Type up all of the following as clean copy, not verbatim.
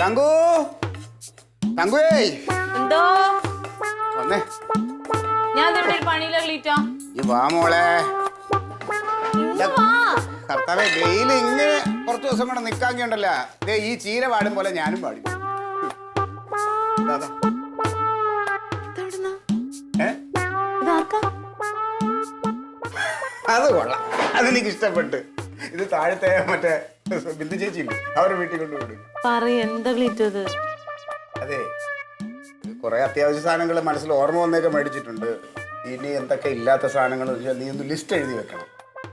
തങ്കു തങ്കുവേ എന്തോ വന്നേ ഞാൻ ഇവിടെ ഒരു പണിയില്ല ക്ലീറ്റോ ഈ വാ മോളെ കർത്താവേ ഡെയിലി ഇങ്ങനെ കുറച്ച് ദിവസം കൂടെ നിക്കാങ്കിണ്ടല്ലോ ദേ ഈ ചീര പാടും പോലെ ഞാനും പാടി അത് കൊള്ളാം അതെനിക്ക് ഇഷ്ടപ്പെട്ട് ഇത് താഴത്തെ മറ്റേ ബിന്ദു ചേച്ചിയില്ലേ അവരുടെ വീട്ടിൽ കൊണ്ടുപോയി എന്താ ക്ലീറ്റത് അതെ കുറെ അത്യാവശ്യ സാധനങ്ങൾ മനസ്സിൽ ഓർമ്മ വന്നൊക്കെ മേടിച്ചിട്ടുണ്ട് ഇനി എന്തൊക്കെ ഇല്ലാത്ത സാധനങ്ങൾ നീ ഒന്ന് ലിസ്റ്റ് എഴുതി വെക്കണം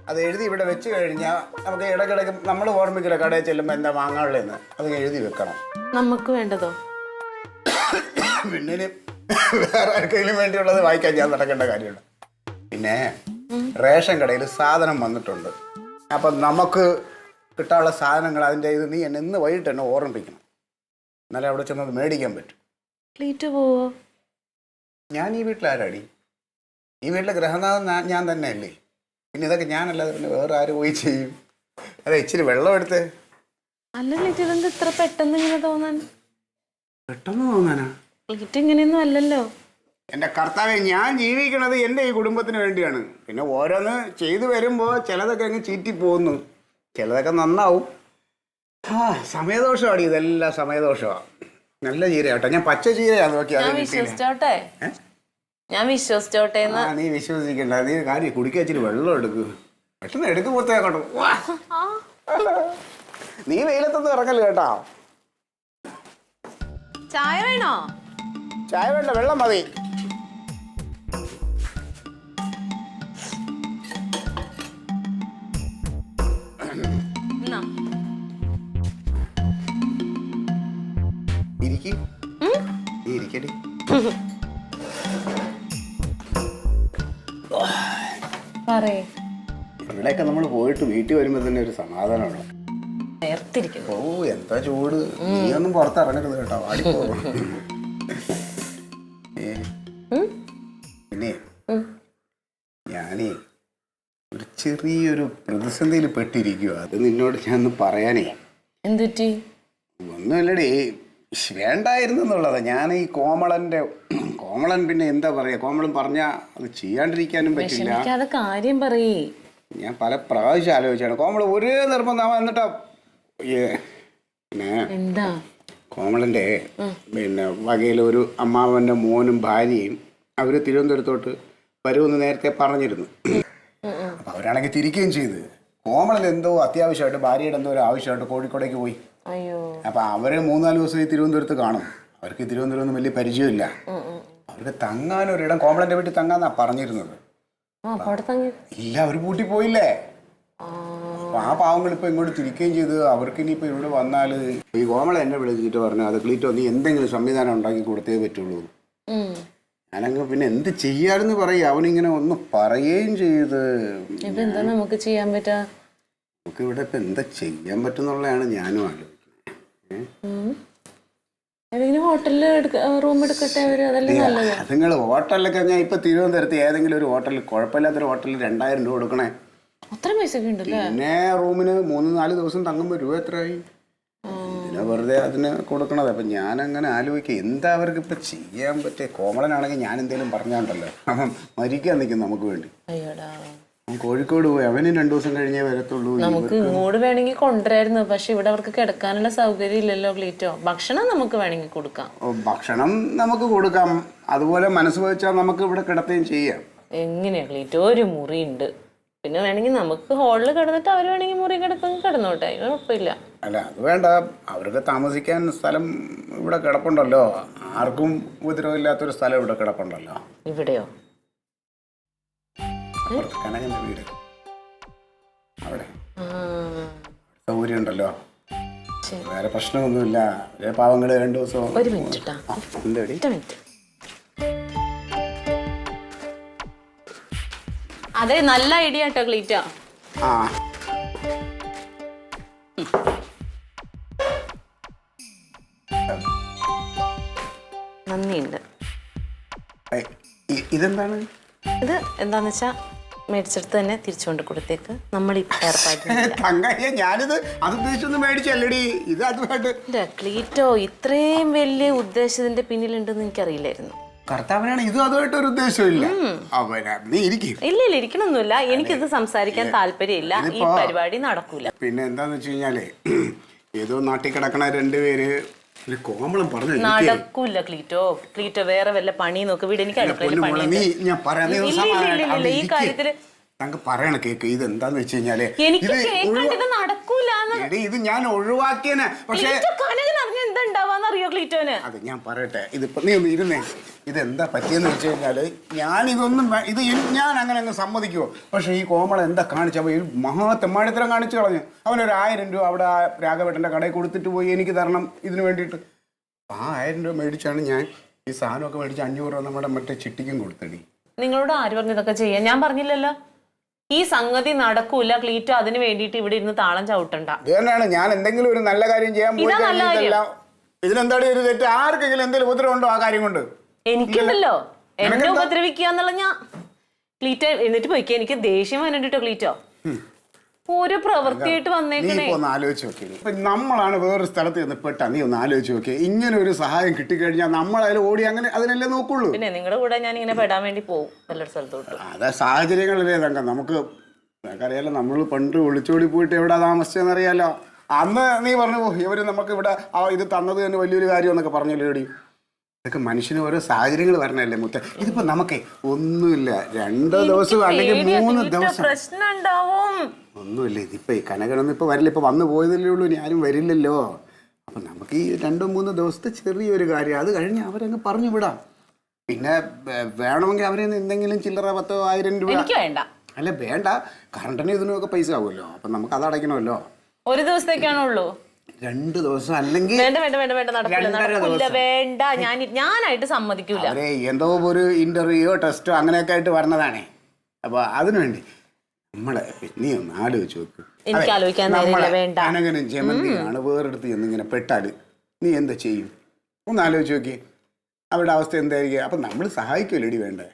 അത് എഴുതി ഇവിടെ വെച്ച് കഴിഞ്ഞാൽ നമുക്ക് ഇടയ്ക്കിടയ്ക്ക് നമ്മൾ ഓർമ്മിക്കില്ല കടയിൽ ചെല്ലുമ്പോൾ എന്താ വാങ്ങാനുള്ളതെന്ന് അത് എഴുതി വെക്കണം നമുക്ക് വേണ്ടതോ പിന്നെ വേറെ ആർക്കെങ്കിലും വേണ്ടിയുള്ളത് വായിക്കാൻ ഞാൻ നടക്കേണ്ട കാര്യമുണ്ട് പിന്നെ റേഷൻ കടയിൽ സാധനം വന്നിട്ടുണ്ട് അപ്പം നമുക്ക് കിട്ടാനുള്ള സാധനങ്ങൾ അതിൻ്റെ ഇത് നീ എന്നെ ഇന്ന് വൈകിട്ട് എന്നെ ഓർമ്മിപ്പിക്കണം എന്നാലേ അവിടെ ചെന്നത് മേടിക്കാൻ പറ്റും ക്ലീറ്റ് പോവോ ഞാൻ ഈ വീട്ടിലാരാടി ഈ വീട്ടിലെ ഗ്രഹനാഥൻ ഞാൻ തന്നെ അല്ലേ പിന്നെ ഇതൊക്കെ ഞാനല്ലാതെ പിന്നെ വേറെ ആര് പോയി ചെയ്യും അതെ ഇച്ചിരി വെള്ളം എടുത്ത് അല്ല ക്ലീറ്റ് ഇതെന്ത് ഇത്ര പെട്ടെന്ന് ഇങ്ങനെ തോന്നാൻ പെട്ടെന്ന് തോന്നാനാ ക്ലീറ്റ് ഇങ്ങനെയൊന്നും അല്ലല്ലോ എൻ്റെ കർത്താവെ ഞാൻ ജീവിക്കണത് എൻ്റെ ഈ കുടുംബത്തിന് വേണ്ടിയാണ് പിന്നെ ഓരോന്ന് ചെയ്തു വരുമ്പോൾ ചിലതൊക്കെ അങ്ങ് ചീറ്റി പോകുന്നു ചിലതൊക്കെ നന്നാവും സമയദോഷമാണ് ഇതെല്ലാം സമയദോഷമാണ് നല്ല ചീര കേട്ടോ ഞാൻ പച്ച ചീരയാണ് നോക്കിയാൽ ഞാൻ വിശ്വസിച്ചോട്ടെ നീ വിശ്വസിക്കണ്ട നീ കാര്യം കുടിക്കാൻ ഇച്ചിരി വെള്ളം എടുക്കൂ പെട്ടെന്ന് എടുക്ക് പുറത്തേക്കോട്ടോ നീ വെയിലത്തൊന്നും ഇറങ്ങല് കേട്ടോ ചായ വേണോ ചായ വേണ്ട വെള്ളം മതി ഇരിക്കടി ഇവിടെയൊക്കെ നമ്മൾ പോയിട്ട് വീട്ടിൽ വരുമ്പോ തന്നെ ഒരു സമാധാനമാണ് ഓ എന്താ ചൂട് നീയൊന്നും പുറത്തിറങ്ങരുത് കേട്ടോ വാടിപ്പോ പിന്നെ ഞാനേ ഒരു ചെറിയൊരു പ്രതിസന്ധിയിൽ പെട്ടിരിക്കുക അത് നിന്നോട് ഞാൻ ഒന്ന് പറയാനേ എന്തുറ്റി ഒന്നുമല്ലടേ വേണ്ടായിരുന്നു എന്നുള്ളതാ ഞാൻ ഈ കോമളൻ പിന്നെ എന്താ പറയാ കോമളൻ പറഞ്ഞാ അത് ചെയ്യാണ്ടിരിക്കാനും പറ്റില്ല കാര്യം പറയേ ഞാൻ പല പ്രാവശ്യം ആലോചിച്ചാണ് കോമള് ഒരേ നിർബന്ധം എന്നിട്ടാ പിന്നെ കോമളന്റെ പിന്നെ വകയിൽ ഒരു അമ്മാവന്റെ മോനും ഭാര്യയും അവര് തിരുവനന്തപുരത്തോട്ട് വരുമെന്ന് നേരത്തെ പറഞ്ഞിരുന്നു അപ്പൊ അവരാണെങ്കിൽ തിരിക്കുകയും ചെയ്ത് കോമളൻ എന്തോ അത്യാവശ്യമായിട്ട് ഭാര്യയുടെ എന്തോ ഒരു ആവശ്യമായിട്ട് കോഴിക്കോടേക്ക് പോയി അപ്പൊ അവര് 3-4 ദിവസം ഈ തിരുവനന്തപുരത്ത് കാണും അവർക്ക് തിരുവനന്തപുരം വലിയ പരിചയമില്ല അവർക്ക് തങ്ങാനൊരിടം കോമളന്റെ വീട്ടിൽ തങ്ങാന്നാ പറഞ്ഞിരുന്നത് ഇല്ല അവര് പൂട്ടി പോയില്ലേ അപ്പൊ ആ പാവങ്ങൾ ഇപ്പൊ ഇങ്ങോട്ട് തിരിക്കുകയും ചെയ്ത് അവർക്ക് ഇനിയിപ്പോ ഇവിടെ വന്നാല് ഈ കോമള എന്നെ വിളിച്ചിട്ട് പറഞ്ഞു അത് ക്ലീറ്റോ നീ എന്തെങ്കിലും സംവിധാനം ഉണ്ടാക്കി കൊടുത്തേ പറ്റുള്ളൂ ഞാനങ്ങ് പിന്നെ എന്ത് ചെയ്യാനെന്ന് പറയും അവനിങ്ങനെ ഒന്ന് പറയുകയും ചെയ്ത് എന്താ നമുക്ക് ചെയ്യാൻ പറ്റാ നമുക്ക് ഇവിടെ ഇപ്പൊ എന്താ ചെയ്യാൻ പറ്റുന്നുള്ളതാണ് ഞാനും ആലോചിക്കുന്നത് റൂം എടുക്കട്ടെ നിങ്ങൾ ഹോട്ടലിലൊക്കെ ഞാൻ ഇപ്പൊ തിരുവനന്തപുരത്ത് ഏതെങ്കിലും ഒരു ഹോട്ടലിൽ കുഴപ്പമില്ലാത്തൊരു ഹോട്ടലിൽ 2000 രൂപ കൊടുക്കണേ അത്ര പൈസ പിന്നെ റൂമിന് 3-4 ദിവസം തങ്ങുമ്പോ രൂപ എത്രയായി പിന്നെ വെറുതെ അതിന് കൊടുക്കണത് അപ്പൊ ഞാൻ അങ്ങനെ ആലോചിക്കുക എന്താ അവർക്ക് ഇപ്പൊ ചെയ്യാൻ പറ്റേ കോമളനാണെങ്കിൽ ഞാൻ എന്തേലും പറഞ്ഞാണ്ടല്ലോ അപ്പം മരിക്കാൻ നിൽക്കും നമുക്ക് വേണ്ടി കോഴിക്കോട് പോയി അവന് 2 ദിവസം കഴിഞ്ഞേ വരത്തുള്ളൂ നമുക്ക് ഇങ്ങോട്ട് വേണമെങ്കിൽ കൊണ്ടുവരായിരുന്നു പക്ഷെ ഇവിടെ അവർക്ക് കിടക്കാനുള്ള സൗകര്യം ഇല്ലല്ലോ ക്ലീറ്റോ ഭക്ഷണം നമുക്ക് വേണമെങ്കിൽ കൊടുക്കാം ഭക്ഷണം നമുക്ക് കൊടുക്കാം അതുപോലെ മനസ്സ് വെച്ചാൽ നമുക്ക് ഇവിടെ കിടത്തുകയും ചെയ്യാം എങ്ങനെയാ ക്ലീറ്റോ ഒരു മുറി ഉണ്ട് പിന്നെ വേണമെങ്കിൽ നമുക്ക് ഹോളിൽ കിടന്നിട്ട് അവർ വേണമെങ്കിൽ മുറി കിടന്നോട്ടെ കുഴപ്പമില്ല അല്ല അത് വേണ്ട അവർക്ക് താമസിക്കാൻ സ്ഥലം ഇവിടെ കിടപ്പുണ്ടല്ലോ ആർക്കും ഉപദ്രവമില്ലാത്തൊരു സ്ഥലം ഇവിടെ കിടപ്പുണ്ടല്ലോ ഇവിടെയോ കനകന്റെ വീട് അവിടെ സൗകര്യം ഉണ്ടല്ലോ വേറെ പ്രശ്നമൊന്നുമില്ല പാവങ്ങള് 2 ദിവസം ഒരു മിനിറ്റ് അതെ നല്ല ഐഡിയ കേട്ടോ ക്ലീറ്റോ നന്ദിയുണ്ട് ഇതെന്താണ് ഇത് എന്താന്ന് വെച്ചാ മേടിച്ചെടുത്ത് തന്നെ തിരിച്ചുകൊണ്ട് കൊടുത്തേക്ക്. നമ്മൾ ഈ ഏർപ്പാടില്ല. തങ്കയ്യ ഞാനിത് അത് ഉദ്ദേശിച്ചൊന്നും മേടിച്ചല്ലടി, ഇത് അതുമായിട്ട്. ക്ലീറ്റോ ഇത്രയും വലിയ ഉദ്ദേശത്തിന്റെ പിന്നിലുണ്ടെന്ന് എനിക്കറിയില്ലായിരുന്നു. കർത്താവിനാണ് ഇത് അതുമായിട്ട് ഒരു ഉദ്ദേശമില്ല. നീ ഇരിക്കും. ഇല്ല ഇരിക്കണമൊന്നുമില്ല. എനിക്കിത് സംസാരിക്കാൻ താല്പര്യമില്ല. ഈ പരിപാടി നടക്കൂല. പിന്നെ എന്താന്ന് വെച്ച് കഴിഞ്ഞാലേ, ഏതോ നാട്ടിൽ കിടക്കണ രണ്ടുപേര് കോമളം പറഞ്ഞു നടക്കൂല. ക്ലീറ്റോ വേറെ വല്ല പണി നോക്ക്. വീട് എനിക്ക് അടുക്കളയിൽ പണി. ഈ കാര്യത്തില് തങ്ക പറയണ കേക്ക്. ഇത് എന്താന്ന് വെച്ച് കഴിഞ്ഞാല് നടക്കൂല. ഇത് ഞാൻ ഒഴിവാക്കിയനെ. പക്ഷേ എന്താണ്ടാവാന്നറിയോ ക്ലീറ്റോന്? അത് ഞാൻ പറയട്ടെ. ഇതിപ്പോ നീ ഒന്ന് ഇരുന്നേ. ഇതെന്താ പറ്റിയെന്ന് വെച്ച് കഴിഞ്ഞാല് ഞാനിതൊന്നും ഇത് ഞാൻ അങ്ങനെ അങ്ങ് സമ്മതിക്കുമോ? പക്ഷെ ഈ കോമള എന്താ കാണിച്ചപ്പോൾ ഈ മഹാത്തെമ്മാടിത്തരം കാണിച്ചു കളഞ്ഞു. അവനൊരു 1000 രൂപ അവിടെ രാഘവേട്ടൻ്റെ കടയിൽ കൊടുത്തിട്ട് പോയി എനിക്ക് തരണം ഇതിന് വേണ്ടിയിട്ട്. ആ 1000 രൂപ മേടിച്ചാണ് ഞാൻ ഈ സാധനമൊക്കെ മേടിച്ച് 500 രൂപ നമ്മുടെ മറ്റേ ചിട്ടിക്കും കൊടുത്തടി. നിങ്ങളോട് ആര് പറഞ്ഞു ഇതൊക്കെ ചെയ്യാൻ? ഞാൻ പറഞ്ഞില്ലല്ലോ. ഈ സംഗതി നടക്കൂല ക്ലീറ്റോ. അതിന് വേണ്ടിയിട്ട് ഇവിടെ ഇരുന്ന് താളം ചവിട്ടണ്ട. ഇത് തന്നെയാണ് ഞാൻ എന്തെങ്കിലും ഒരു നല്ല കാര്യം ചെയ്യാൻ പോയി. ഇതിനെന്താടി ഒരു തെറ്റ്? ആർക്കെങ്കിലും എന്തെങ്കിലും ഉപദ്രവം ഉണ്ടോ ആ കാര്യം കൊണ്ട്? എനിക്കുണ്ടല്ലോ. എന്നെ ഉപദ്രവിക്കുക എന്നുള്ള ഞാൻ ക്ലീറ്റോ എന്നിട്ട് പോയിക്കോ. എനിക്ക് ദേഷ്യം വന്നിട്ടോ ക്ലീറ്റോ. ഒരു പ്രവൃത്തിയായിട്ട് വന്നേക്കണേ. ഒന്ന് ആലോചിച്ച് നോക്കി. നമ്മളാണ് വേറൊരു സ്ഥലത്ത് ചെന്ന് പെട്ടാ. നീ ഒന്ന് ആലോചിച്ച് നോക്കി. ഇങ്ങനെ ഒരു സഹായം കിട്ടിക്കഴിഞ്ഞാൽ നമ്മളതിൽ ഓടി അങ്ങനെ അതിനല്ലേ നോക്കുള്ളൂ. പിന്നെ നിങ്ങളുടെ കൂടെ ഞാൻ ഇങ്ങനെ പെടാൻ വേണ്ടി പോകും വല്ലൊരു സ്ഥലത്തോട്ട്. അതെ, സാഹചര്യങ്ങളിലേ തങ്കം. നമുക്കറിയാലോ, നമ്മൾ പണ്ട് ഒളിച്ചോടി പോയിട്ട് എവിടെ താമസിച്ചെന്നറിയാലോ. അന്ന് നീ പറഞ്ഞു ഇവര് നമുക്ക് ഇവിടെ ഇത് തന്നത് തന്നെ വലിയൊരു കാര്യം എന്നൊക്കെ പറഞ്ഞല്ലോ. എടി ഇതൊക്കെ മനുഷ്യന് ഓരോ സാഹചര്യങ്ങൾ വരണല്ലേ മുത്ത. ഇതിപ്പോ നമുക്കേ ഒന്നുമില്ല, 2 ദിവസം അല്ലെങ്കിൽ 3 ദിവസം പ്രശ്നം ഉണ്ടാവും. ഒന്നുമില്ല. ഇതിപ്പോ ഈ കനകനൊന്നും ഇപ്പൊ വരില്ല. ഇപ്പൊ വന്നു പോയതല്ലേ ഉള്ളൂ, ഇനി ആരും വരില്ലല്ലോ. അപ്പൊ നമുക്ക് ഈ 2-3 ദിവസത്തെ ചെറിയൊരു കാര്യം, അത് കഴിഞ്ഞ് അവരങ്ങ് പറഞ്ഞു വിടാം. പിന്നെ വേണമെങ്കിൽ അവരെ എന്തെങ്കിലും ചില്ലറ 10,000 രൂപ. എനിക്ക് വേണ്ട. അല്ല വേണ്ട, കറണ്ടിന് ഇതിനൊക്കെ പൈസ ആവുമല്ലോ. അപ്പൊ നമുക്ക് അത് അടയ്ക്കണമല്ലോ. ഒരു ദിവസത്തേക്കാണുള്ളൂ. 2 ദിവസം അല്ലെങ്കിൽ വേണ്ട. ഞാനായിട്ട് സമ്മതിക്കൂല. അവരെ എന്തോ ഒരു ഇന്റർവ്യൂയോ ടെസ്റ്റോ അങ്ങനെയൊക്കെ ആയിട്ട് വരണതാണേ. അപ്പൊ അതിനുവേണ്ടി നമ്മളെ നീ ഒന്ന് ആലോചിച്ച് നോക്ക്. എനിക്ക് ആലോചിക്കാൻ വേണ്ട. കനകനും ജമന്തിയാണ് വേറെടുത്ത് ചെന്നിങ്ങനെ പെട്ടാല് നീ എന്താ ചെയ്യും? ഒന്ന് ആലോചിച്ച് നോക്കി. അവരുടെ അവസ്ഥ എന്തായിരിക്കും? അപ്പൊ നമ്മൾ സഹായിക്കുമല്ലോടി വേണ്ടേ?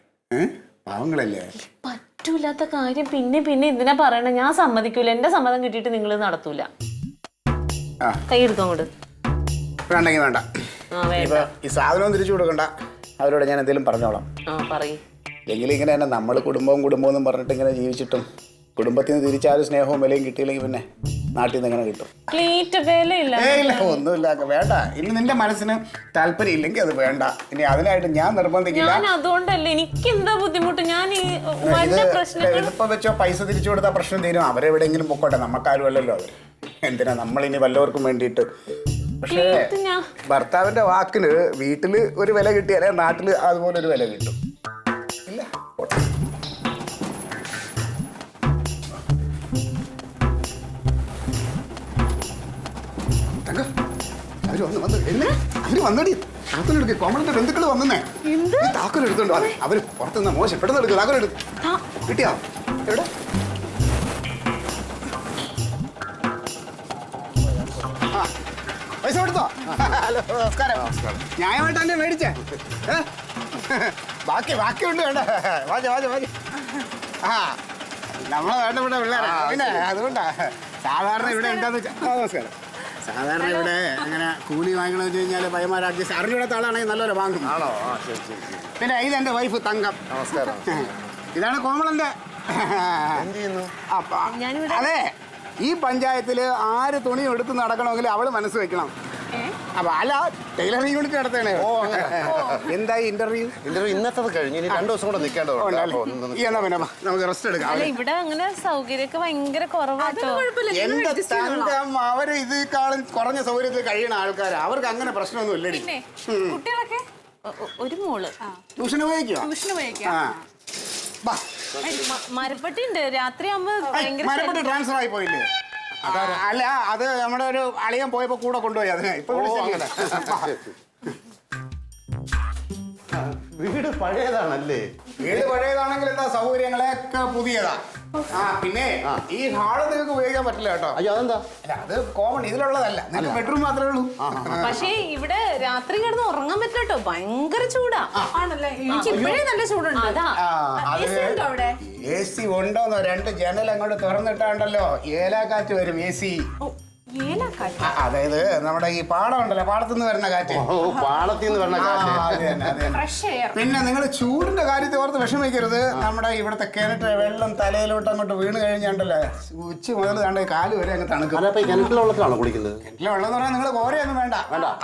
പാവങ്ങളല്ലേ. പറ്റൂലാത്ത കാര്യം പിന്നെ എന്തിനാ പറയണേ? ഞാൻ സമ്മതിക്കൂല. എന്റെ സമ്മതം കിട്ടിയിട്ട് നിങ്ങൾ നടത്തൂല. കൈ എടുത്തോ അങ്ങോട്ട്. വേണ്ടെങ്കിൽ വേണ്ട. ഈ സാധനവും തിരിച്ചു കൊടുക്കണ്ട. അവരോട് ഞാൻ എന്തെങ്കിലും പറഞ്ഞോളാം. എങ്കിലും ഇങ്ങനെ തന്നെ നമ്മൾ കുടുംബവും എന്നും പറഞ്ഞിട്ട് ഇങ്ങനെ ജീവിച്ചിട്ടും കുടുംബത്തിന് തിരിച്ചാലും സ്നേഹവും വിലയും കിട്ടിയില്ലെങ്കിൽ പിന്നെ നാട്ടിൽ നിന്ന് എങ്ങനെ കിട്ടും? ഇല്ല, ഒന്നുമില്ല, വേണ്ട. ഇനി നിന്റെ മനസ്സിന് താല്പര്യം ഇല്ലെങ്കിൽ അത് വേണ്ട. ഇനി അതിനായിട്ട് ഞാൻ നിർബന്ധിക്കില്ല. അതുകൊണ്ടല്ലേ എനിക്ക് എന്താ ബുദ്ധിമുട്ട്. ഞാൻ എളുപ്പം വെച്ചോ പൈസ തിരിച്ചു കൊടുത്താൽ പ്രശ്നം തീരും. അവരെവിടെയെങ്കിലും പൊക്കോട്ടെ, നമുക്കാരും അല്ലല്ലോ അവർ. എന്തിനാ നമ്മളിനി വല്ലവർക്കും വേണ്ടിയിട്ട്. പക്ഷേ ഭർത്താവിന്റെ വാക്കിന് വീട്ടിൽ ഒരു വില കിട്ടിയാലേ നാട്ടിൽ അതുപോലെ ഒരു വില കിട്ടും. ഇല്ല, അവര് വന്നോടി. താക്കോലെടുക്ക്. കോമളന്റെ ബന്ധുക്കൾ വന്നേ. താക്കോൽ എടുത്തോണ്ടോ? അവര് പുറത്തുനിന്ന് മോശം. പെട്ടെന്ന് എടുക്കും. താക്കോലെടുക്കും. കിട്ടിയോ? എവിടെ? പൈസ കൊടുത്തോ? ഹലോ, നമസ്കാരം. ന്യായമായിട്ട് തന്നെ മേടിച്ചേ. ബാക്കിയുണ്ട്. വേണ്ട, വാജ. ആ, നമ്മളെ വേണ്ട പിള്ളേരെ. പിന്നെ അതുകൊണ്ടാ സാധാരണ ഇവിടെ എന്താന്ന് വെച്ചാൽ. നമസ്കാരം. സാധാരണ ഇവിടെ അങ്ങനെ കൂലി വാങ്ങണമെന്ന് വെച്ച് കഴിഞ്ഞാൽ പയ്യന്മാർ അഡ്ജസ്റ്റ് അറിഞ്ഞിടത്ത ആളാണെങ്കിൽ നല്ലപോലെ വാങ്ങും. ആണോ? പിന്നെ ഇതെന്റെ വൈഫ് തങ്കം. നമസ്കാരം. ഇതാണ് കോമളന്റെ. എന്ത് ചെയ്യുന്നു? അതെ, ഈ പഞ്ചായത്തില് ആര് തുണി എടുത്ത് നടക്കണമെങ്കിൽ അവള് മനസ്സ് വെക്കണം. അപ്പൊ അല്ല, ടൈലറിംഗ് യൂണിറ്റ് നടത്തണേ. എന്തായി ഇന്റർവ്യൂ? ഇന്നത്തെ കഴിഞ്ഞ് 2 ദിവസം കൂടെ നിൽക്കേണ്ടതുണ്ട്. എന്നാ പിന്നെ നമുക്ക് റെസ്റ്റ് എടുക്കാം. ഇവിടെ അങ്ങനെ സൗകര്യമൊക്കെ ഭയങ്കര കുറവാട്ടോ. എന്റെ തങ്കം, അവര് ഇതിനേക്കാളും കുറഞ്ഞ സൗകര്യത്തിൽ കഴിയണ ആൾക്കാരാ. അവർക്ക് അങ്ങനെ പ്രശ്നമൊന്നും ഇല്ലടി. കുട്ടികളൊക്കെ ഒരു മോള് ട്യൂഷന് പോയിക്കോ. മരപ്പട്ടി ഉണ്ട്. രാത്രി മരപ്പട്ടി ട്രാൻസ്ഫർ ആയി പോയില്ലേ? അല്ല, അത് നമ്മുടെ ഒരു അളിയൻ പോയപ്പോ കൂടെ കൊണ്ടുപോയി. അതിനെ ഇപ്പൊ വീട് പഴയതാണല്ലേ? വീട് പഴയതാണെങ്കിൽ എന്താ, സൗകര്യങ്ങളൊക്കെ പുതിയതാ. ആ പിന്നെ ഈ ഹാള് നിങ്ങൾക്ക് ഉപയോഗിക്കാൻ പറ്റില്ല കേട്ടോ. അയ്യോ അതെന്താ? അല്ല അത് കോമൺ ഇതിലുള്ളതല്ല, നിങ്ങൾക്ക് ബെഡ്റൂം മാത്രമേ ഉള്ളൂ. പക്ഷേ ഇവിടെ രാത്രി കിടന്ന് ഉറങ്ങാൻ പറ്റില്ല കേട്ടോ, ഭയങ്കര ചൂടാ. ആണല്ലേ? എനിക്ക് ഇപ്പോഴേ നല്ല ചൂടുണ്ട്. അതാ AC ഉണ്ടോ അവിടെ? AC ഉണ്ടോന്നോ? 2 ജനൽ അങ്ങോട്ട് തുറന്നിട്ടാണ്ടല്ലോ ഏലാക്കാറ്റ് വരും. AC ഏലക്കാറ്റ്. അതായത് നമ്മുടെ ഈ പാടം ഉണ്ടല്ലോ, പാടത്തുനിന്ന് വരുന്ന കാറ്റ്. ഓ പാളത്തിൽ നിന്ന് പറഞ്ഞ ആ, കാറ്റ്. അത് തന്നെ, അത് തന്നെ. Fresh air. പിന്നെ നിങ്ങൾ ചൂടിന്റെ കാര്യത്തെ ഓർത്ത് വിഷമിക്കരുത്. നമ്മുടെ ഇവിടുത്തെ കിണറ്റ് വെള്ളം തലയിലോട്ട് അങ്ങോട്ട് വീണ് കഴിഞ്ഞാണ്ടല്ലോ ഉച്ച മുതൽ താണ്ട് കാല് വരെ അങ്ങ് തണുക്കും. അല്ല അപ്പൊ ഈ കിണറ്റിലെ വെള്ളത്തിലാണോ കുളിക്കുന്നത്? കിണറ്റിലെ വെള്ളം എന്ന് പറഞ്ഞാൽ നിങ്ങൾ കോരയൊന്നും വേണ്ട,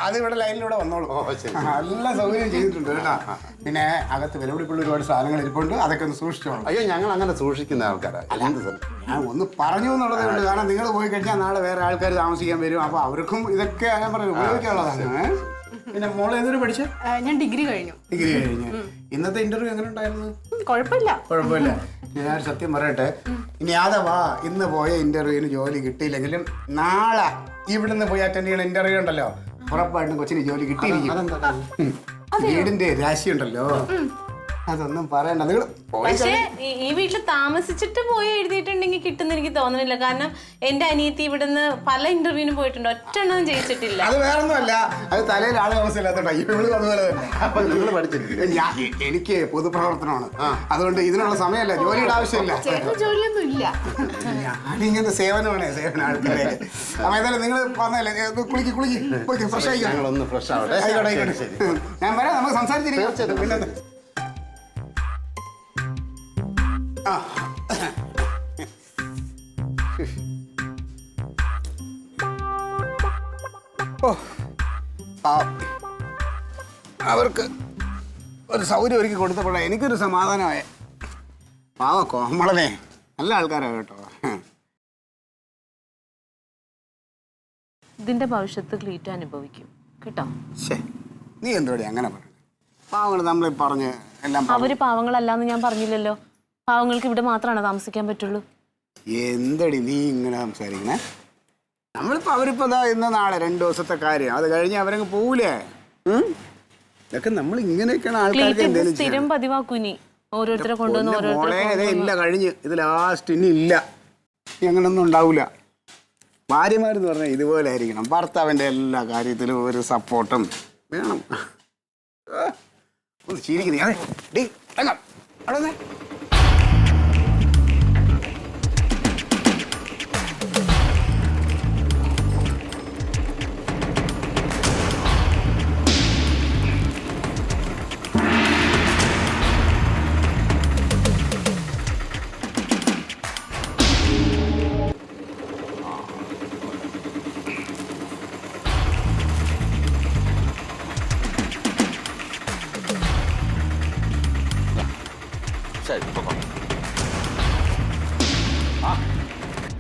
അത് ഇവിടെ ലൈനിലൂടെ വന്നോളൂ. ഓ, ശരി. നല്ല സൗകര്യം ചെയ്തിട്ടുണ്ട് കേട്ടോ. പിന്നെ അകത്ത് വിലപിടിപ്പുള്ള ഒരുപാട് സാധനങ്ങൾ ഇരിപ്പുണ്ട്, അതൊക്കെ ഒന്ന് സൂക്ഷിച്ചോളൂ. അയ്യോ ഞങ്ങൾ അങ്ങനെ സൂക്ഷിക്കുന്ന ആൾക്കാരാണ്. എന്ത് സ്ഥലം? ഞാൻ ഒന്ന് പറഞ്ഞു എന്നുള്ളതേ ഉള്ളൂ. കാരണം നിങ്ങൾ പോയി കഴിഞ്ഞാൽ നാളെ വേറെ ആൾക്കാർ താമസിക്കാൻ വരും, അപ്പൊ അവർക്കും ഇതൊക്കെ ഞാൻ പറഞ്ഞു ഉപയോഗിക്കാനുള്ളതാണ്. പിന്നെ മോള് ഏതൊരു പഠിച്ച? ഞാൻ ഡിഗ്രി കഴിഞ്ഞു. ഡിഗ്രി കഴിഞ്ഞു. ഇന്നത്തെ ഇന്റർവ്യൂ എങ്ങനെ ഉണ്ടായിരുന്നു? കുഴപ്പമില്ല. കുഴപ്പമില്ല. ഞാൻ സത്യം പറയട്ടെ, ഇനി അഥവാ ഇന്ന് പോയ ഇന്റർവ്യൂവിന് ജോലി കിട്ടിയില്ലെങ്കിലും നാളെ ഇവിടുന്ന് പോയി അറ്റൻഡ് ചെയ്യുന്ന ഇന്റർവ്യൂ ഉണ്ടല്ലോ, ഉറപ്പായിട്ടും കൊച്ചിന് ജോലി കിട്ടിയിരിക്കും. വീടിന്റെ രാശി ഉണ്ടല്ലോ, അതൊന്നും പറയണ്ട. നിങ്ങൾ പക്ഷേ ഈ വീട്ടിൽ താമസിച്ചിട്ട് പോയി എഴുതിയിട്ടുണ്ടെങ്കിൽ കിട്ടുന്ന എനിക്ക് തോന്നുന്നില്ല. കാരണം എന്റെ അനിയത്തി ഇവിടുന്ന് പല ഇന്റർവ്യൂവിനും പോയിട്ടുണ്ട്, ഒറ്റെണ്ണം ജയിച്ചിട്ടില്ല. അത് വേറൊന്നുമല്ല, അത് തലയിൽ ആള് താമസമില്ലാത്തോണ്ടാ. ഇവളും അതുപോലെ തന്നെ. അപ്പൊ നിങ്ങൾ പഠിച്ചിട്ടില്ല? എനിക്ക് പൊതുപ്രവർത്തനമാണ്, അതുകൊണ്ട് ഇതിനുള്ള സമയമല്ല, ജോലിയുടെ ആവശ്യമില്ല. ചേട്ടന് ജോലിയൊന്നും ഇല്ല. ഞാനിങ്ങനെ സേവനമാണ്, സേവന ആൾക്കാരെ. അപ്പൊ ഏതായാലും നിങ്ങൾ പറഞ്ഞല്ലേ, കുളിക്ക് ഫ്രഷ് ആയിക്കോ. ഞങ്ങളൊന്ന് ഫ്രഷ് ആവട്ടെ. ആയിക്കോട്ടെ ആയിക്കോട്ടെ. ഞാൻ വരാം, നമുക്ക് സംസാരിച്ചിരിക്കും. പിന്നെ ആ ഓ അവർക്ക് ഒരു സൗകര്യം ഒരുക്കി കൊടുത്തപ്പോഴേ എനിക്കൊരു സമാധാനമായ. പാവ കോമളനെ നല്ല ആൾക്കാരാണ് കേട്ടോ. ഇതിന്റെ ഭവിഷ്യത്ത് ക്ലീറ്റോ അനുഭവിക്കും കേട്ടോ. നീ എന്തോടെ അങ്ങനെ പറഞ്ഞു? പാവങ്ങൾ നമ്മൾ പറഞ്ഞ് എല്ലാം അവര് പാവങ്ങളല്ലാന്ന് ഞാൻ പറഞ്ഞില്ലല്ലോ. പാവങ്ങൾക്ക് ഇവിടെ മാത്രമാണ് താമസിക്കാൻ പറ്റുള്ളൂ. എന്തടി നീ ഇങ്ങനെ സംസാരിക്കണേ? നമ്മളിപ്പോ അവരിപ്പോ ഇന്ന് നാളെ 2 ദിവസത്തെ കാര്യം, അത് കഴിഞ്ഞ് അവരങ്ങ് പോകൂലേ? ഇതൊക്കെ നമ്മൾ ഇങ്ങനെയൊക്കെയാണ് ആൾക്കാർക്ക് എന്തെങ്കിലും സ്ഥിരം പതിവാക്കുനി ഓരോരുത്തരെ കൊണ്ടുവന്ന് ഓരോരുത്തരെ ഇല്ല. കഴിഞ്ഞ് ഇത് ലാസ്റ്റ് ഇനി ഇല്ല, അങ്ങനൊന്നും ഉണ്ടാവൂല. ഭാര്യമാരെന്ന് പറഞ്ഞാൽ ഇതുപോലെ ആയിരിക്കണം. ഭർത്താവിന്റെ എല്ലാ കാര്യത്തിലും ഒരു സപ്പോർട്ടും വേണം. ഒന്ന് ചിരിക്കുന്നേ. അതെ ഡി അവിടെ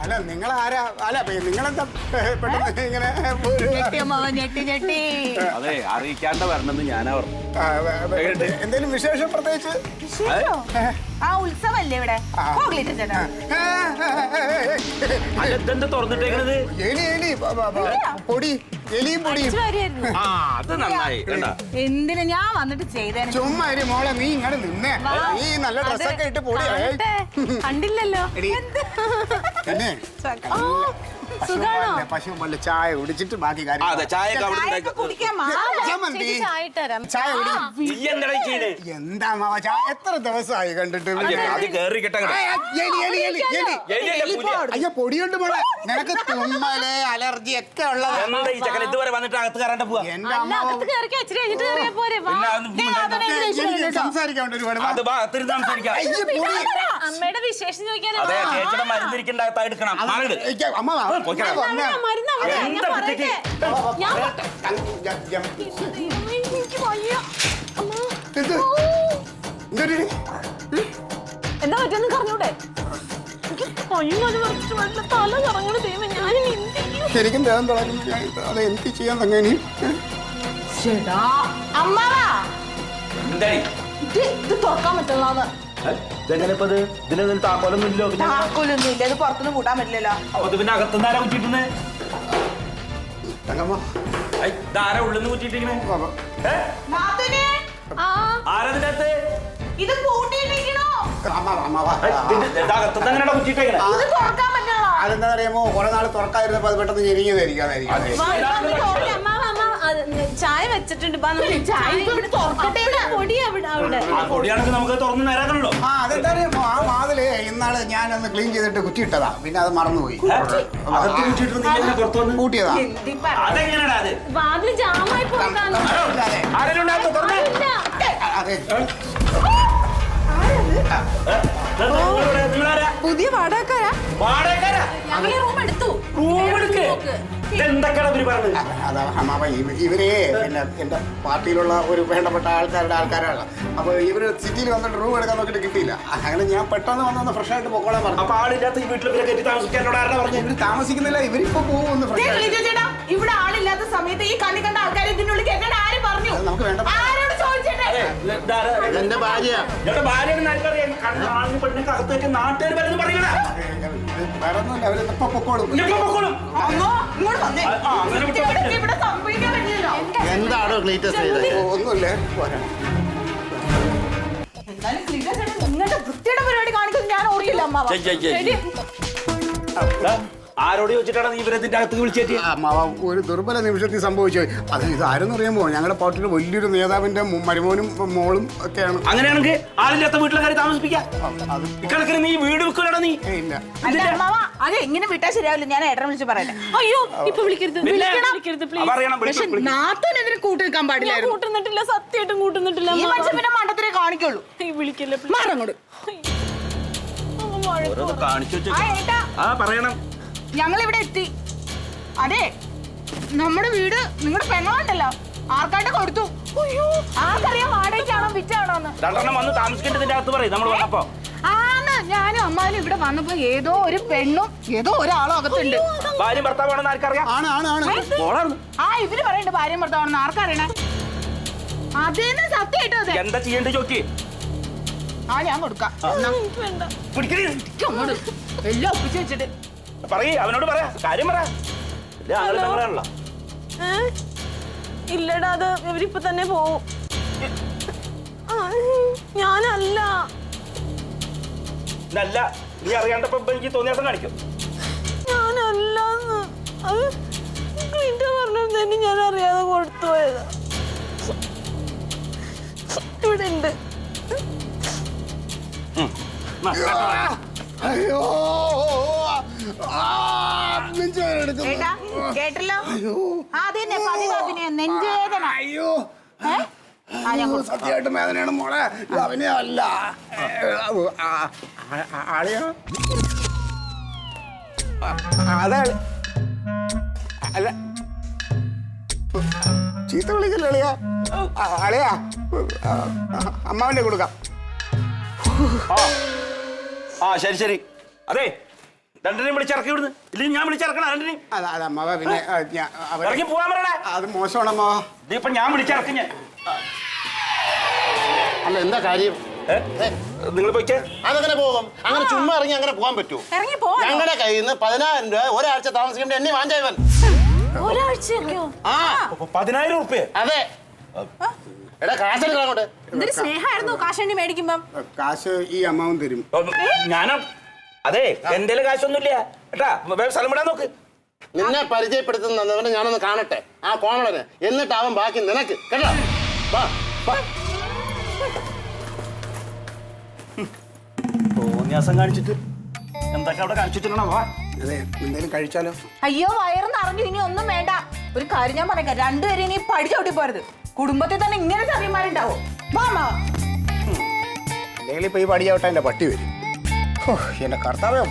അല്ല നിങ്ങൾ ആരാ? അല്ല നിങ്ങളെന്താ പെട്ടെന്ന് ഇങ്ങനെ അതെ അറിയിക്കാണ്ട് വരണമെന്ന് ഞാനാ പറഞ്ഞു. എന്തെങ്കിലും വിശേഷം പ്രത്യേകിച്ച്? ആ ഉത്സവല്ലേ ഇവിടെ? അതെന്താ തുറന്നിട്ടേക്കണത്? എലി പൊടി, എലിയും പൊടിയും. ആ അത് നന്നായി. എന്തിനു ഞാൻ വന്നിട്ട് ചെയ്തേനെ? ചുമ്മാ ഒരു മോളെ നീ ഇങ്ങനെ നിന്നേ. ഈ നല്ല ഡ്രസ്സൊക്കെ ഇട്ട് പൊടി കണ്ടില്ലല്ലോ. പിന്നെ സുഖാണോ? പശു വല്ല ചായ കുടിച്ചിട്ട് ബാക്കി കാര്യം. അതെ ചായ ചായ ഇട്ടുതരാം. ചായ കുടി. എന്താ മാവ ചായ എത്ര ദിവസമായി കണ്ടിട്ട്? അയ്യോ പൊടിയുണ്ട് മോളെ, നിനക്ക് തുമ്മല് അലർജി ഒക്കെ ഉള്ളത്. ഇതുവരെ വന്നിട്ട് അകത്ത് കയറാണ്ട് പോവാ. എന്റെ അമ്മാവ് സംസാരിക്കാൻ ഒരുപാട്. അമ്മയുടെ വിശേഷം ചോദിക്കാനോ? അതെ ചേച്ചിയുടെ മരുന്നിരിക്കേണ്ട അകത്ത് എടുക്കണം. എന്താ പറ്റൊന്നും പറഞ്ഞൂടെ? തല കറങ്ങണ ദൈവം, ഞാൻ ശരിക്കും ദേഹം തുടങ്ങി. അത് എനിക്ക് ചെയ്യാൻ തന്നെ ഇത് തുറക്കാൻ പറ്റുള്ളതാണ്. ഇതിനൊന്നും താക്കോലൊന്നും ഇല്ലോ. താക്കോലൊന്നും ഇല്ല, ഇത് പുറത്തുനിന്ന് കൂട്ടാൻ പറ്റില്ലല്ലോ. അപ്പൊ പിന്നെ അകത്തുനിന്ന് ആരാ കുറ്റിട്ടുന്നേ? ഇതാരാ ഉള്ളിന്ന് കുറ്റിട്ടിരിക്കണേ? ആരതിന്റെ അകത്ത്? ഇത് പൂട്ടിയിട്ടിരിക്കണോ? അകത്തുനിന്ന് എങ്ങനെയാ കുറ്റിയിട്ടേക്കണേ? ഇത് തുറക്കാൻ പറ്റണോ? അതെന്താ അറിയാമോ, കുറെ നാൾ തുറക്കാതിരുന്നപ്പോ അത് പെട്ടെന്ന് ഞെരിഞ്ഞതായിരിക്കും. ചായ വെച്ചിട്ടുണ്ട് ചായ ഇപ്പൊ ഇവിടെ തുറക്കട്ടെ എന്ന്. പൊടി അവിടെ ആ പൊടിയാണെങ്കിൽ നമുക്ക് തുറന്ന് നേരാക്കണല്ലോ. അതെന്താ അറിയാമോ, ആ വാതില് ഇന്നാള് ഞാനൊന്ന് ക്ലീൻ ചെയ്തിട്ട് കുറ്റിയിട്ടതാ, പിന്നെ അത് മറന്നുപോയി. അകത്ത് കുറ്റിയിട്ട് നീ എങ്ങനെ പുറത്തു വന്ന്? കൂട്ടിയതാ. അതെങ്ങനെയാ അത്? വാതിൽ ജാമായി പോകാൻ ആരെങ്കിലും ഉണ്ടാക്കും തുറന്നേ. അതെ. നിങ്ങളാരാ? പുതിയ വാടകക്കാരാ? വാടകക്കാരാ? ഞങ്ങൾ റൂം എടുത്തു. റൂം എടുക്ക്. ഇതെന്തൊക്കെയാണ് ഇവര് പറഞ്ഞത്? അതാ അമ്മാവ, ഇവര് പിന്നെ എന്റെ പാർട്ടിയിലുള്ള ഒരു വേണ്ടപ്പെട്ട ആൾക്കാരാണ്. അപ്പൊ ഇവര് സിറ്റിയിൽ വന്നിട്ട് റൂം എടുക്കാൻ നോക്കിയിട്ട് കിട്ടിയില്ല. അങ്ങനെ ഞാൻ പെട്ടെന്ന് വന്നൊന്ന് ഫ്രഷ് ആയിട്ട് പൊക്കോളാൻ പറഞ്ഞു. അപ്പൊ ആളില്ലാത്ത ഈ വീട്ടിൽ ഇവരെ കയറ്റി താമസിക്കാനോട് ആരാ പറഞ്ഞു? ഇവര് താമസിക്കുന്നില്ല, ഇവരിപ്പോ പോകുന്നു ഫ്രഷ് ആയിട്ട്. ലിജോ ചേട്ടാ, ഇവിടെ ആളില്ലാത്ത സമയത്ത് ഈ കണ്ണി കണ്ട ആൾക്കാരെ ഇതിനുള്ളിൽ കേൾക്കാൻ ആര് പറഞ്ഞു? അത് നമുക്ക് വേണ്ട. ആരോട് ചോദിച്ചേട്ടെ? എന്റെ ഭാര്യ. ഞങ്ങളുടെ ഭാര്യയുടെ ആൾക്കറിയാം. ആളിന് പെണ്ണിനൊക്കെ അകത്തേക്ക് നാട്ടുകാർ വരുന്നു പറയണ. വേറെ ഒന്നുമില്ല, അവര് ഇപ്പൊ പൊക്കോളും. അങ്ങോ ഇങ്ങോട്ട് വന്നേ. അങ്ങനെ വിട്ടോ. ഇവിടെ സംഭവിക്കാൻ പറ്റില്ലല്ലോ. എന്താണോ ക്ലീറ്റസ് ചെയ്തത്? ഒന്നുമില്ലേ, പോരാ. എന്തായാലും ലിജോ ചേട്ടാ, നിങ്ങളുടെ വൃത്തിയുടെ പരിപാടി കാണിക്കുന്നത് ഞാൻ ഓർക്കില്ല അമ്മാവ. ആരോട് ചോദിച്ചിട്ടാണ് നീ ഇവരെ ഇതിന്റെ അകത്ത് വിളിച്ചേറ്റി? അമ്മാവ, ഒരു ദുർബല നിമിഷത്തിൽ സംഭവിച്ചു. അത് ഇത് ആരെന്നറിയാമോ, ഞങ്ങളുടെ പാർട്ടിയുടെ വലിയൊരു നേതാവിന്റെ മരുമോനും മോളും ഒക്കെയാണ്. അങ്ങനെയാണെങ്കിൽ ആളില്ലാത്ത വീട്ടിലെ കാര്യം താമസിപ്പിക്കാം. ഇക്കണക്കിന് നീ വീട് വെക്കൂലടാ നീ. ഇല്ല. അല്ല അമ്മാവ, അത് എങ്ങനെ വിട്ടാൽ ശരിയാവില്ല. ഞാൻ ഏട്ടനെ വിളിച്ച് പറയട്ടെ. അയ്യോ ഇപ്പൊ വിളിക്കരുത് പിന്നെ? വിളിക്കരുത് അവ അറിയണം, പക്ഷെ നാത്തോൻ എന്തിനു കൂട്ടി നിൽക്കാൻ പാടില്ലായിരുന്നു. കൂട്ടുന്നിട്ടില്ല, സത്യമായിട്ടും കൂട്ടുന്നിട്ടില്ല. ഈ മനുഷ്യൻ പിന്നെ മണ്ടത്തിനെ കാണിക്കുള്ളൂ. വിളിക്കല്ലേ മാറങ്ങോട്ട്. ഓരോന്ന് കാണിച്ചു ആ ഏട്ടാ, പറയണം. ഞങ്ങൾ ഇവിടെ എത്തി. അതെ, നമ്മുടെ വീട് നിങ്ങളുടെ പെങ്ങളുണ്ടല്ലോ, ആർക്കായിട്ട് കൊടുത്തു. അയ്യോ, ആർക്കറിയാം വാടകയ്ക്കാണോ വിറ്റാണോന്ന്. രണ്ടെണ്ണം വന്ന് താമസിക്കേണ്ടതിന്റെ അകത്ത് പറയും നമ്മൾ വന്നപ്പോ. ആന്ന് ഞാനും അമ്മാനും ഇവിടെ വന്നപ്പോ ഏതോ ഒരു പെണ്ണും ഏതോ ഒരാളും അകത്തുണ്ട്. ഭാര്യ ഭർത്താവാണെന്ന് ആർക്കറിയാം? ആണ് ആണ് ആണ്. മോളാണ്. ആ ഇവര് പറയണ്ട് ഭാര്യ ഭർത്താവാണെന്ന്. ആർക്കറിയണേ? അതേന്ന് സത്യമായിട്ടോ അതെ. എന്താ ചെയ്യേണ്ടത് ചോക്കി? ആ ഞാൻ കൊടുക്കാം. എന്നാ, പിടിക്കണേ. ഇക്ക് അങ്ങോട്ട് എല്ലാം ഒപ്പിച്ച് വെച്ചിട്ട്. പറയേ, അവനോട് പറയാ, കാര്യം പറ. ആണല്ലോ. ഇല്ലടാ, അത് ഇവരിപ്പൊ തന്നെ പോവും. ഞാനല്ല. ഇതല്ല, നീ അറിയാണ്ടപ്പോ എനിക്ക് തോന്നിയാസം കാണിക്കും. ഞാനല്ല. അത് പറഞ്ഞത് തന്നെ ഞാൻ അറിയാതെ കൊടുത്തു പോയതാ. ഇവിടെ ഉണ്ട്. അയ്യോ, ഏട്ടാ, കേട്ടല്ലോ? അതന്നെ പതിവ് നെഞ്ചുവേദന. അയ്യോ, ആ ഞാൻ കൊടുക്കാം. സത്യമായിട്ടും വേദനയാണ് മോളെ. ഇത് അവനെ അല്ല. ആളിയോ? അതെ, അല്ല, ചീത്ത വിളിക്കല്ലേ അളിയാ? അളിയാ, അമ്മാവന്റെ കൊടുക്കാം. ആ ശരി ശരി. അതെ, രണ്ടിനെയും വിളിച്ചിറക്കി വിടുന്നു. ഇല്ലെങ്കിൽ ഞാൻ വിളിച്ചിറക്കണം രണ്ടിനെയും. അതെ അമ്മാവ, പിന്നെ ഇറങ്ങി പോവാൻ പറയണേ. അത് മോശമാണ് അമ്മാവ. ഇതിപ്പോ ഞാൻ വിളിച്ചിറക്കി. ഞാൻ അല്ല, എന്താ കാര്യം? നിങ്ങൾ പോയിക്കേ. അതങ്ങനെ പോകും? അങ്ങനെ ചുമ്മാ ഇറങ്ങി അങ്ങനെ പോകാൻ പറ്റുമോ? ഇറങ്ങി പോ. ഞങ്ങളുടെ കയ്യിൽ നിന്ന് 10,000 രൂപ ഒരാഴ്ച താമസിക്കേണ്ട എന്നെ വാങ്ങിയവൻ. ഒരാഴ്ചയൊക്കെയോ? ആ 10,000 ഉറുപ്പ്യ? അതെ. എടാ, കാശെടുക്കണം അങ്ങോട്ട്. എന്തൊരു സ്നേഹമായിരുന്നു കാശണ്ടി മേടിക്കുമ്പം. കാശ് ഈ അമ്മാവൻ തരും. ഞാനാ? അതെ, എന്റെ കാശൊന്നുമില്ല കേട്ടാ. സ്ഥലം വിടാൻ നോക്ക്. നിന്നെ പരിചയപ്പെടുത്തുന്നവനെ ഞാനൊന്ന് കാണട്ടെ, ആ കോമളന്. എന്നിട്ട് അവൻ ബാക്കി നിനക്ക് കേട്ടോ. വാ, വാ. തോന്നിയാസം കാണിച്ചിട്ട് എന്തൊക്കെ അവിടെ കാണിച്ചിട്ടുണ്ടോ? വാ. അതെ, എന്തെങ്കിലും കഴിച്ചാലോ? അയ്യോ, വയറ് നിറഞ്ഞു. ഇനി ഒന്നും വേണ്ട. ഒരു കാര്യം ഞാൻ പറയാം, രണ്ടുപേരും ഇനി പടി ചവിട്ടി പോരുത്. കുടുംബത്തിൽ തന്നെ ഇങ്ങനെ ചതിമാരുണ്ടാവും. അല്ലെങ്കിൽ ഇപ്പൊ ഈ പടിയാവട്ടെ എന്റെ പട്ടി വരും. എന്റെ കർത്താവ്യോ,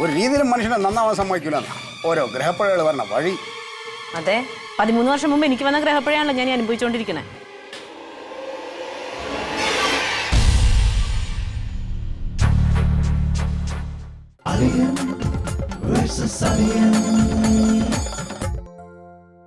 ഒരു രീതിയിലും മനുഷ്യനെ നന്നാവാൻ സമ്മതിക്കില്ല. ഓരോ ഗ്രഹപ്പഴകൾ പറഞ്ഞ വഴി. അതെ, 13 വർഷം മുമ്പ് എനിക്ക് വന്ന ഗ്രഹപ്പഴയാണല്ലോ ഞാൻ അനുഭവിച്ചുകൊണ്ടിരിക്കണേ. Alien versus Alien.